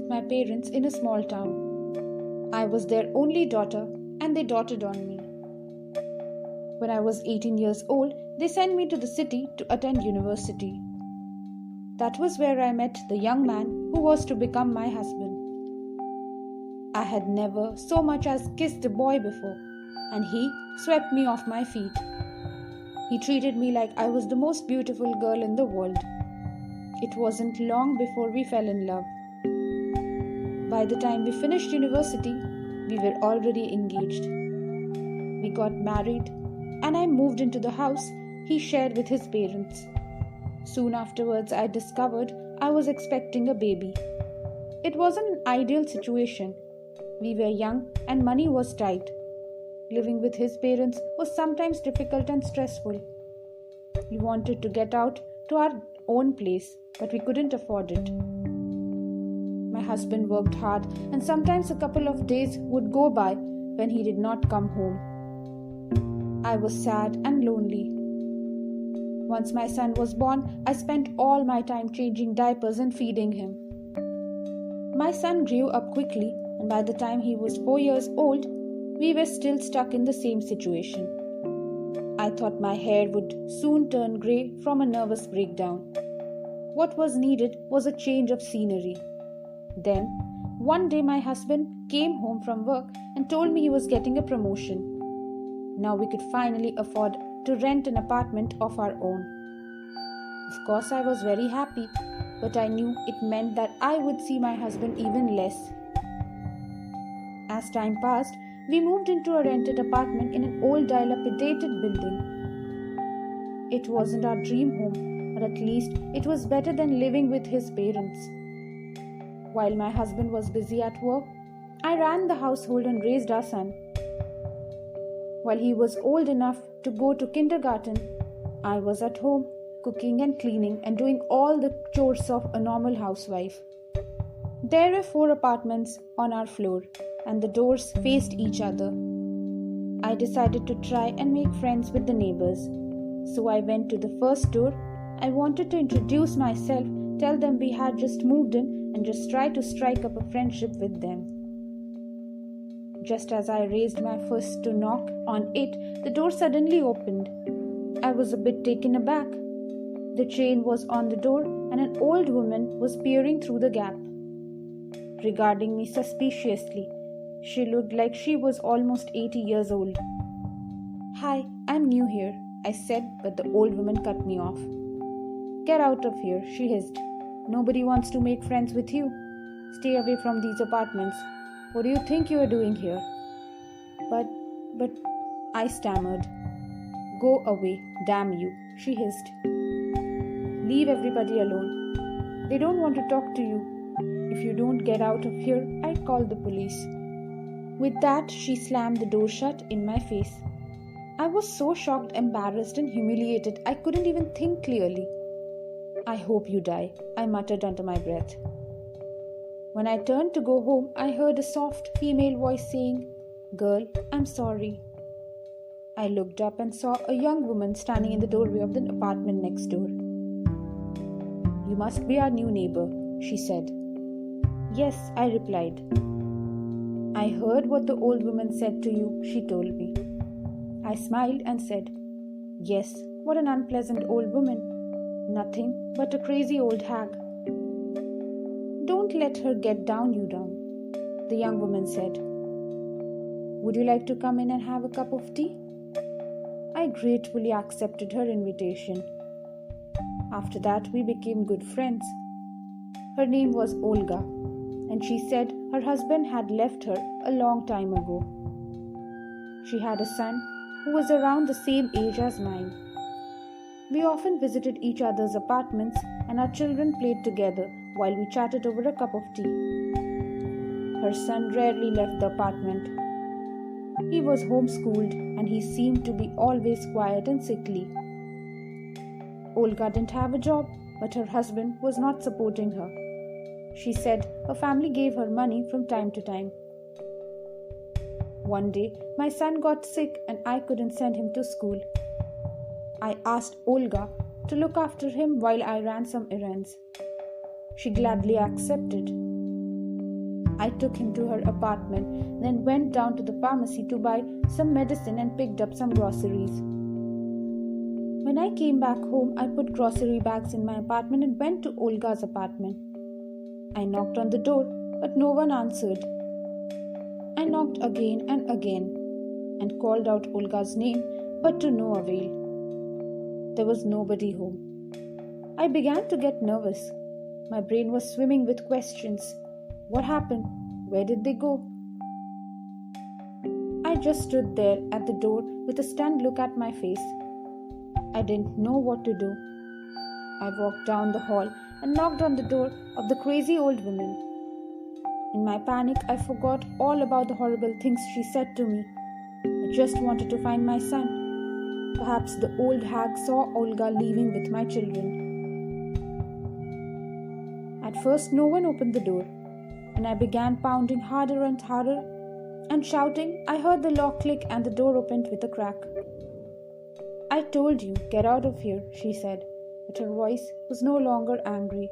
with my parents in a small town. I was their only daughter and they doted on me. When I was 18 years old, they sent me to the city to attend university. That was where I met the young man who was to become my husband. I had never so much as kissed a boy before, and he swept me off my feet. He treated me like I was the most beautiful girl in the world. It wasn't long before we fell in love. By the time we finished university, we were already engaged. We got married, and I moved into the house he shared with his parents. Soon afterwards, I discovered I was expecting a baby. It wasn't an ideal situation. We were young and money was tight. Living with his parents was sometimes difficult and stressful. We wanted to get out to our own place, but we couldn't afford it. My husband worked hard, and sometimes a couple of days would go by when he did not come home. I was sad and lonely. Once my son was born, I spent all my time changing diapers and feeding him. My son grew up quickly, and by the time he was 4 years old, we were still stuck in the same situation. I thought my hair would soon turn grey from a nervous breakdown. What was needed was a change of scenery. Then, one day my husband came home from work and told me he was getting a promotion. Now we could finally afford to rent an apartment of our own. Of course, I was very happy, but I knew it meant that I would see my husband even less. As time passed, we moved into a rented apartment in an old dilapidated building. It wasn't our dream home, but at least it was better than living with his parents. While my husband was busy at work, I ran the household and raised our son. While he was old enough to go to kindergarten, I was at home, cooking and cleaning and doing all the chores of a normal housewife. There were 4 apartments on our floor, and the doors faced each other. I decided to try and make friends with the neighbors. So I went to the first door. I wanted to introduce myself, tell them we had just moved in, and just try to strike up a friendship with them. Just as I raised my fist to knock on it, the door suddenly opened. I was a bit taken aback. The chain was on the door, and an old woman was peering through the gap. Regarding me suspiciously, she looked like she was almost 80 years old. "Hi, I'm new here," I said, but the old woman cut me off. "Get out of here," she hissed. "Nobody wants to make friends with you. Stay away from these apartments. What do you think you are doing here?" But, I stammered. "Go away, damn you," she hissed. "Leave everybody alone. They don't want to talk to you. If you don't get out of here, I'll call the police." With that, she slammed the door shut in my face. I was so shocked, embarrassed, and humiliated, I couldn't even think clearly. "I hope you die," I muttered under my breath. When I turned to go home, I heard a soft female voice saying, "Girl, I'm sorry." I looked up and saw a young woman standing in the doorway of the apartment next door. "You must be our new neighbor," she said. "Yes," I replied. "I heard what the old woman said to you," she told me. I smiled and said, "Yes, what an unpleasant old woman. Nothing but a crazy old hag." "Don't let her get down, the young woman said. "Would you like to come in and have a cup of tea?" I gratefully accepted her invitation. After that, we became good friends. Her name was Olga, and she said her husband had left her a long time ago. She had a son who was around the same age as mine. We often visited each other's apartments, and our children played together while we chatted over a cup of tea. Her son rarely left the apartment. He was homeschooled, and he seemed to be always quiet and sickly. Olga didn't have a job, but her husband was not supporting her. She said her family gave her money from time to time. One day, my son got sick and I couldn't send him to school. I asked Olga to look after him while I ran some errands. She gladly accepted. I took him to her apartment, then went down to the pharmacy to buy some medicine and picked up some groceries. When I came back home, I put grocery bags in my apartment and went to Olga's apartment. I knocked on the door, but no one answered. I knocked again and called out Olga's name, but to no avail. There was nobody home. I began to get nervous. My brain was swimming with questions. What happened? Where did they go? I just stood there at the door with a stunned look at my face. I didn't know what to do. I walked down the hall and knocked on the door of the crazy old woman. In my panic, I forgot all about the horrible things she said to me. I just wanted to find my son. Perhaps the old hag saw Olga leaving with my children. At first, no one opened the door, and I began pounding harder and harder, and shouting. I heard the lock click and the door opened with a crack. I told you, get out of here, she said, but her voice was no longer angry.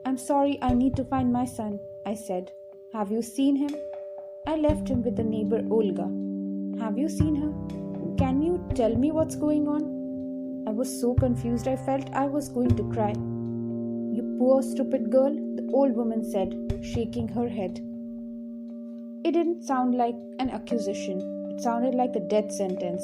I'm sorry, I need to find my son, I said. Have you seen him? I left him with the neighbor Olga. Have you seen her? Can you tell me what's going on? I was so confused I felt I was going to cry. You poor stupid girl, the old woman said, shaking her head. It didn't sound like an accusation. It sounded like a death sentence.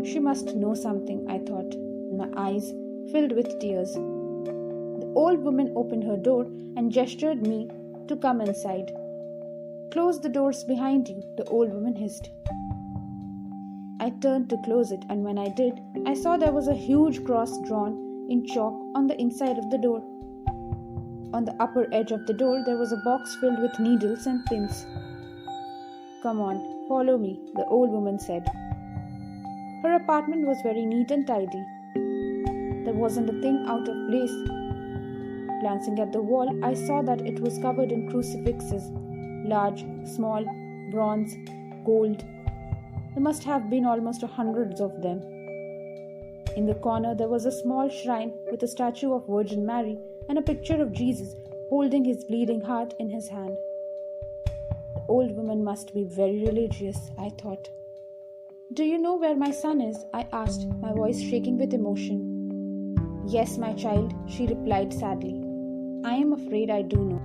She must know something, I thought, and my eyes filled with tears. The old woman opened her door and gestured me to come inside. Close the doors behind you, the old woman hissed. I turned to close it, and when I did, I saw there was a huge cross drawn in chalk on the inside of the door. On the upper edge of the door, there was a box filled with needles and pins. Come on, follow me, the old woman said. Her apartment was very neat and tidy. There wasn't a thing out of place. Glancing at the wall, I saw that it was covered in crucifixes, large, small, bronze, gold. There must have been almost hundreds of them. In the corner, there was a small shrine with a statue of Virgin Mary and a picture of Jesus holding his bleeding heart in his hand. The old woman must be very religious, I thought. Do you know where my son is? I asked, my voice shaking with emotion. Yes, my child, she replied sadly. I am afraid I do know.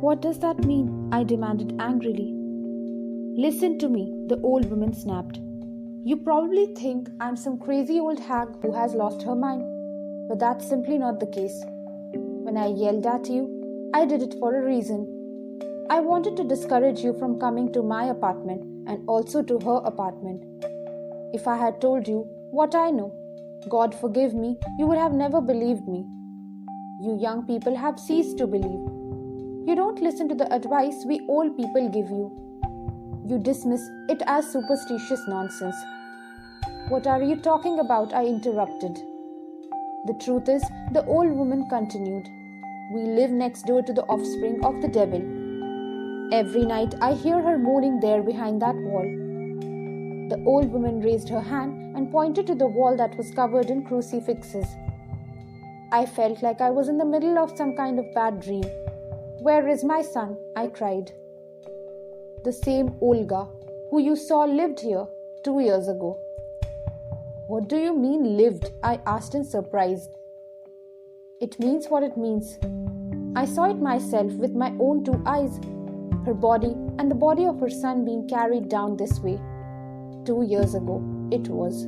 What does that mean? I demanded angrily. Listen to me, the old woman snapped. You probably think I'm some crazy old hag who has lost her mind, but that's simply not the case. When I yelled at you, I did it for a reason. I wanted to discourage you from coming to my apartment and also to her apartment. If I had told you what I know, God forgive me, you would have never believed me. You young people have ceased to believe. You don't listen to the advice we old people give you. You dismiss it as superstitious nonsense. What are you talking about? I interrupted. The truth is, the old woman continued, we live next door to the offspring of the devil. Every night I hear her moaning there behind that wall. The old woman raised her hand and pointed to the wall that was covered in crucifixes. I felt like I was in the middle of some kind of bad dream. Where is my son? I cried. The same Olga who you saw lived here 2 years ago. What do you mean lived? I asked in surprise. It means what it means. I saw it myself with my own 2 eyes. Her body and the body of her son being carried down this way. 2 years ago, it was.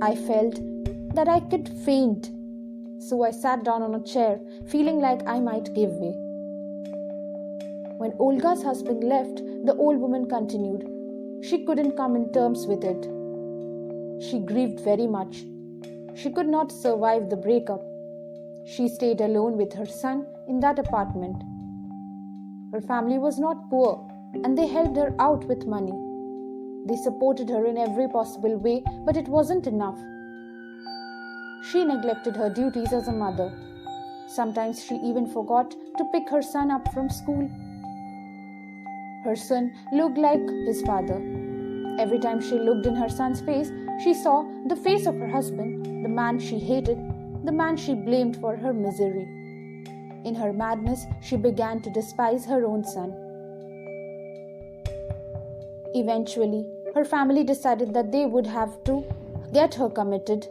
I felt that I could faint, so I sat down on a chair, feeling like I might give way. When Olga's husband left, the old woman continued. She couldn't come in terms with it. She grieved very much. She could not survive the breakup. She stayed alone with her son in that apartment. Her family was not poor, and they helped her out with money. They supported her in every possible way, but it wasn't enough. She neglected her duties as a mother. Sometimes she even forgot to pick her son up from school. Her son looked like his father. Every time she looked in her son's face, she saw the face of her husband, the man she hated, the man she blamed for her misery. In her madness, she began to despise her own son. Eventually, her family decided that they would have to get her committed.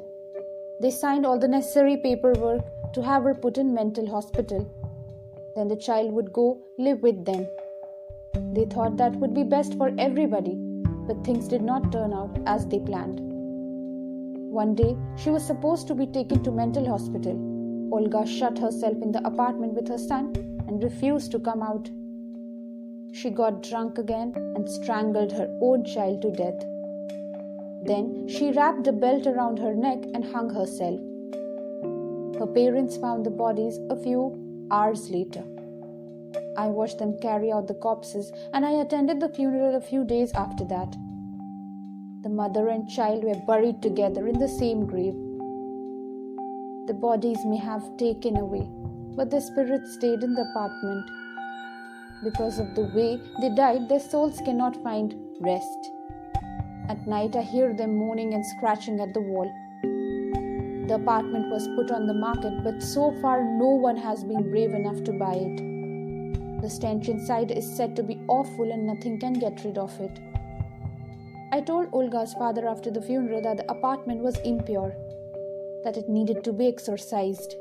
They signed all the necessary paperwork to have her put in mental hospital. Then the child would go live with them. They thought that would be best for everybody, but things did not turn out as they planned. One day, she was supposed to be taken to mental hospital. Olga shut herself in the apartment with her son and refused to come out. She got drunk again and strangled her own child to death. Then she wrapped a belt around her neck and hung herself. Her parents found the bodies a few hours later. I watched them carry out the corpses and I attended the funeral a few days after that. The mother and child were buried together in the same grave. The bodies may have taken away, but their spirits stayed in the apartment. Because of the way they died, their souls cannot find rest. At night, I hear them moaning and scratching at the wall. The apartment was put on the market, but so far no one has been brave enough to buy it. The stench inside is said to be awful and nothing can get rid of it. I told Olga's father after the funeral that the apartment was impure, that it needed to be exorcised.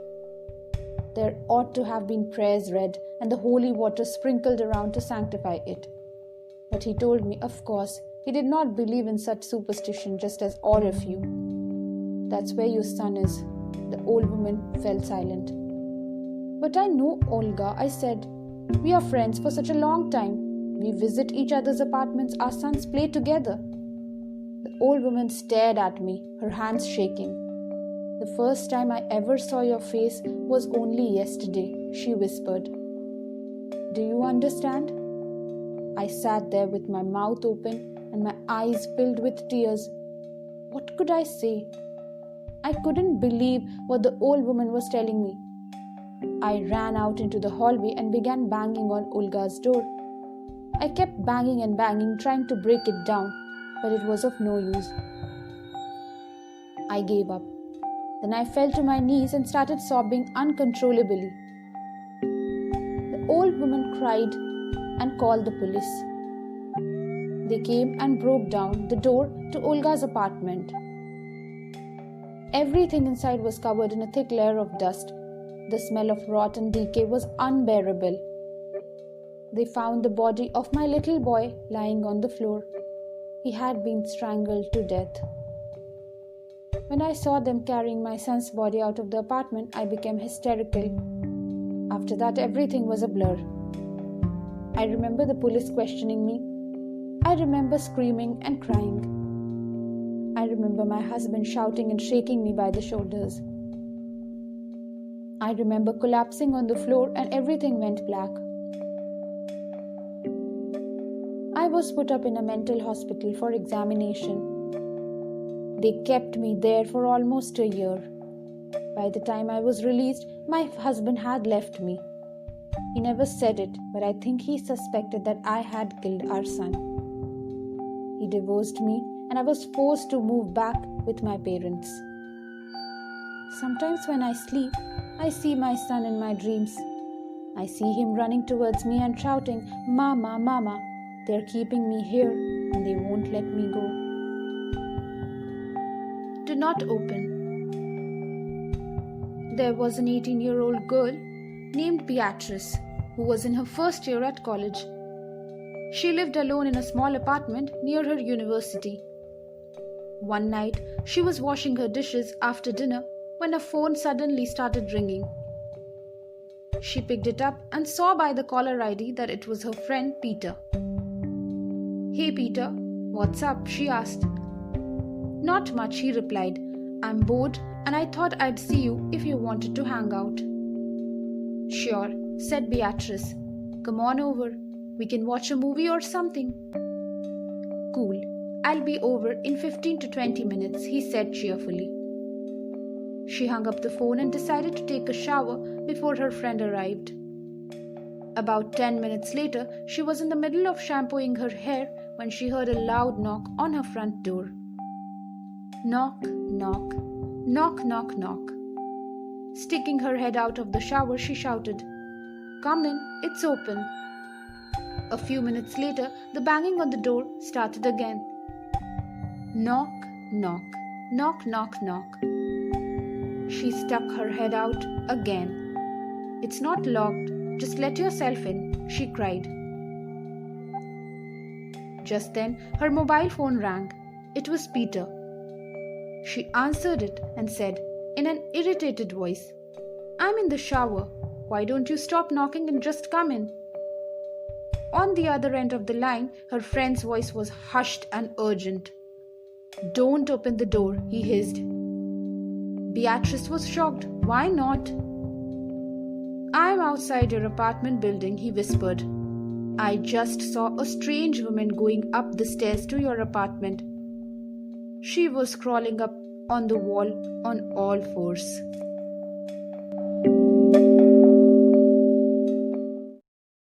There ought to have been prayers read and the holy water sprinkled around to sanctify it. But he told me, of course, he did not believe in such superstition, just as all of you. That's where your son is. The old woman fell silent. But I know Olga, I said. We are friends for such a long time. We visit each other's apartments. Our sons play together. The old woman stared at me, her hands shaking. The first time I ever saw your face was only yesterday, she whispered. Do you understand? I sat there with my mouth open and my eyes filled with tears. What could I say? I couldn't believe what the old woman was telling me. I ran out into the hallway and began banging on Olga's door. I kept banging and banging, trying to break it down, but it was of no use. I gave up. Then I fell to my knees and started sobbing uncontrollably. The old woman cried and called the police. They came and broke down the door to Olga's apartment. Everything inside was covered in a thick layer of dust. The smell of rot and decay was unbearable. They found the body of my little boy lying on the floor. He had been strangled to death. When I saw them carrying my son's body out of the apartment, I became hysterical. After that, everything was a blur. I remember the police questioning me. I remember screaming and crying. I remember my husband shouting and shaking me by the shoulders. I remember collapsing on the floor and everything went black. I was put up in a mental hospital for examination. They kept me there for almost a year. By the time I was released, my husband had left me. He never said it, but I think he suspected that I had killed our son. He divorced me and I was forced to move back with my parents. Sometimes when I sleep, I see my son in my dreams. I see him running towards me and shouting, "Mama, Mama." They're keeping me here and they won't let me go. Do not open. There was an 18-year-old girl named Beatrice who was in her first year at college. She lived alone in a small apartment near her university. One night, she was washing her dishes after dinner when her phone suddenly started ringing. She picked it up and saw by the caller ID that it was her friend Peter. "Hey Peter, what's up?" she asked. "Not much," he replied. "I'm bored and I thought I'd see you if you wanted to hang out." "Sure," said Beatrice. "Come on over. We can watch a movie or something." "Cool. I'll be over in 15 to 20 minutes, he said cheerfully. She hung up the phone and decided to take a shower before her friend arrived. About 10 minutes later, she was in the middle of shampooing her hair when she heard a loud knock on her front door. Knock, knock, knock, knock, knock. Sticking her head out of the shower, she shouted, Come in, it's open. A few minutes later, the banging on the door started again. Knock, knock, knock, knock, knock. She stuck her head out again. It's not locked. Just let yourself in, she cried. Just then, her mobile phone rang. It was Peter. She answered it and said, in an irritated voice, I'm in the shower. Why don't you stop knocking and just come in? On the other end of the line, her friend's voice was hushed and urgent. Don't open the door, he hissed. Beatrice was shocked. Why not? I'm outside your apartment building, he whispered. I just saw a strange woman going up the stairs to your apartment. She was crawling up on the wall on all fours.